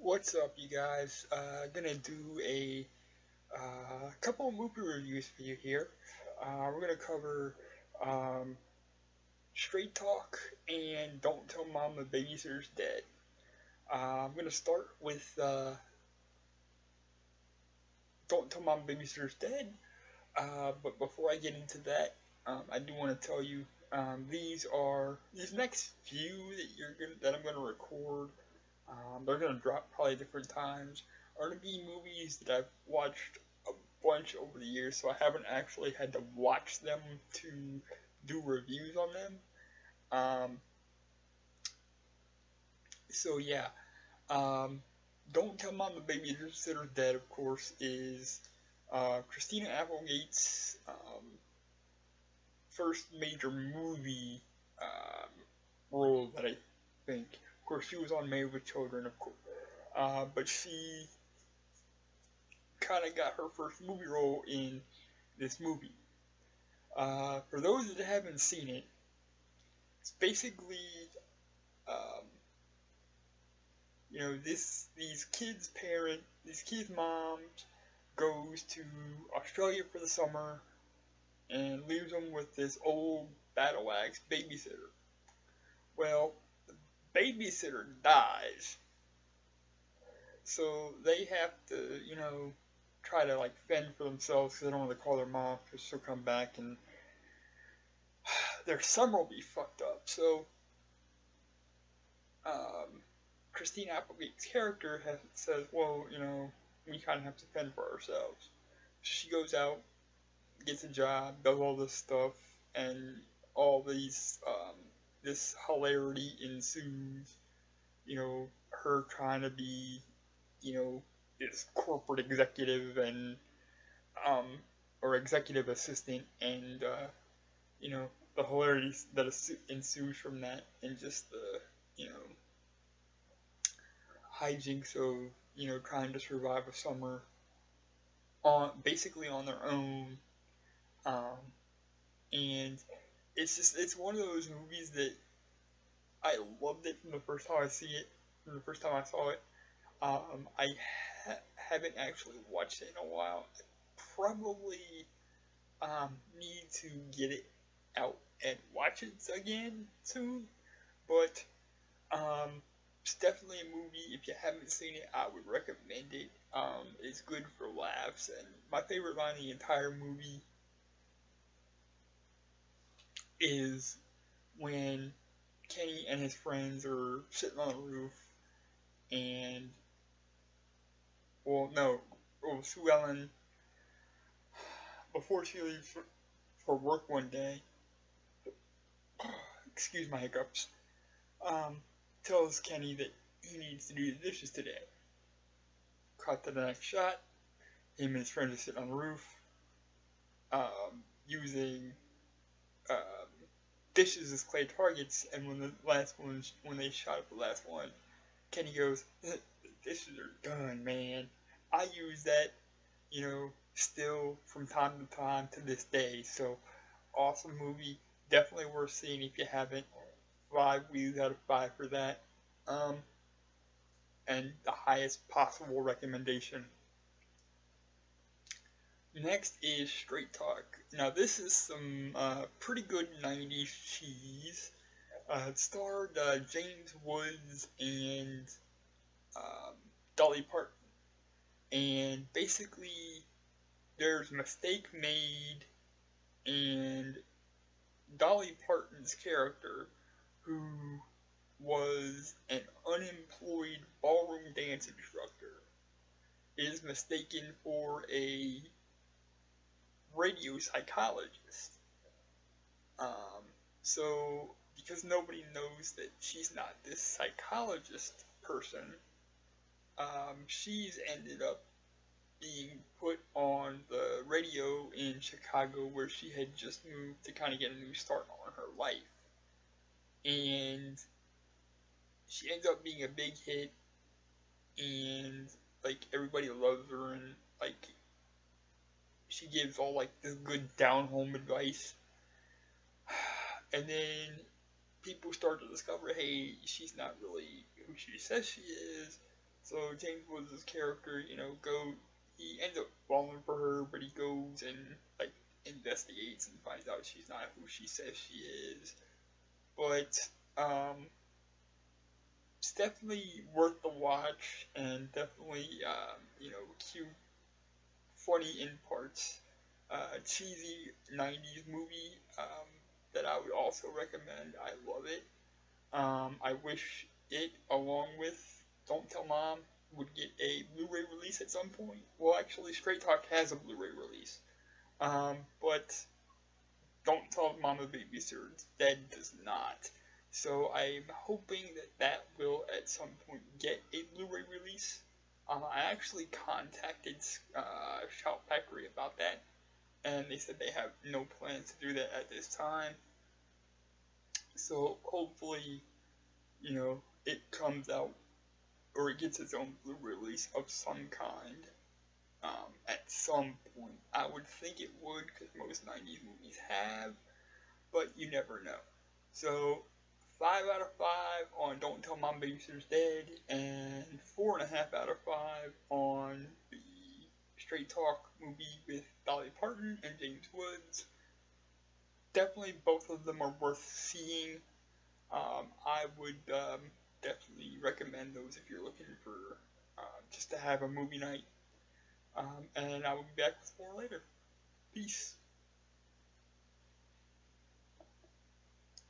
What's up, you guys? Gonna do a couple of movie reviews for you here. We're gonna cover um, Straight Talk and Don't Tell Mom the Babysitter's Dead. I'm gonna start with Don't Tell Mom the Babysitter's Dead. But before I get into that, I do want to tell you these next few that I'm gonna record. They're gonna drop probably different times. Are gonna be movies that I've watched a bunch over the years, so I haven't actually had to watch them to do reviews on them. Um, so yeah, um, Don't Tell Mom the Babysitter's Dead, of course, is Christina Applegate's first major movie role that I think. Of course, she was on Married with Children, of course, but she kind of got her first movie role in this movie. For those that haven't seen it, it's basically, um, these kids' mom goes to Australia for the summer and leaves them with this old battle axe babysitter. Well, the babysitter dies, so they have to, try to like fend for themselves because they don't want to call their mom because she'll come back and their summer will be fucked up. So, um, Christine Applegate's character says, well, we kind of have to fend for ourselves. She goes out, gets a job, does all this stuff, and all this hilarity ensues. Her trying to be, this corporate executive and um, or executive assistant, and the hilarity that ensues from that, and just the hijinks of trying to survive a summer on basically on their own, um, and it's one of those movies that I loved it from the first time I saw it. I haven't actually watched it in a while. I probably need to get it out and watch it again soon, but it's definitely a movie. If you haven't seen it, I would recommend it. It's good for laughs, and my favorite line in the entire movie is when Kenny and his friends are sitting on the roof, and well, no, well, Sue Ellen, before she leaves for work one day, excuse my hiccups, um, tells Kenny that he needs to do the dishes today. Cut to the next shot. Him and his friends are sitting on the roof, using um, dishes as clay targets. And when they shot up the last one, Kenny goes, "The dishes are done, man. I use that, still from time to time to this day." So, awesome movie. Definitely worth seeing if you haven't. 5 views out of 5 for that. Um, and the highest possible recommendation. Next is Straight Talk. Now, this is some pretty good 90s cheese. It starred James Woods and um, Dolly Parton. And basically, there's a mistake made, and Dolly Parton's character, who was an unemployed ballroom dance instructor, is mistaken for a radio psychologist. Um, so, because nobody knows that she's not this psychologist person, she's ended up being put on the radio in Chicago where she had just moved to kind of get a new start on her life. And she ends up being a big hit, and like everybody loves her, and like she gives all like this good down home advice. And then people start to discover, hey, she's not really who she says she is. So James Woods' character, he ends up falling for her, but he goes and like investigates and finds out she's not who she says she is. But it's definitely worth the watch, and definitely cute, funny in parts. Cheesy 90s movie that I would also recommend. I love it. I wish it, along with Don't Tell Mom, would get a Blu-ray release at some point. Well, actually, Straight Talk has a Blu-ray release. But Don't Tell Mama Babysitter Dead does not. So I'm hoping that will at some point get a Blu-ray release. I actually contacted Shout Factory about that, and they said they have no plans to do that at this time. So hopefully, it comes out, or it gets its own Blu-ray release of some kind at some point. I would think it would, because most 90s movies have, but you never know. So 5 out of 5 on Don't Tell Mom Babysitter's Dead, and 4.5 out of 5 on the Straight Talk movie with Dolly Parton and James Woods. Definitely both of them are worth seeing. I would definitely recommend those if you're looking for just to have a movie night. And I will be back with more later. Peace.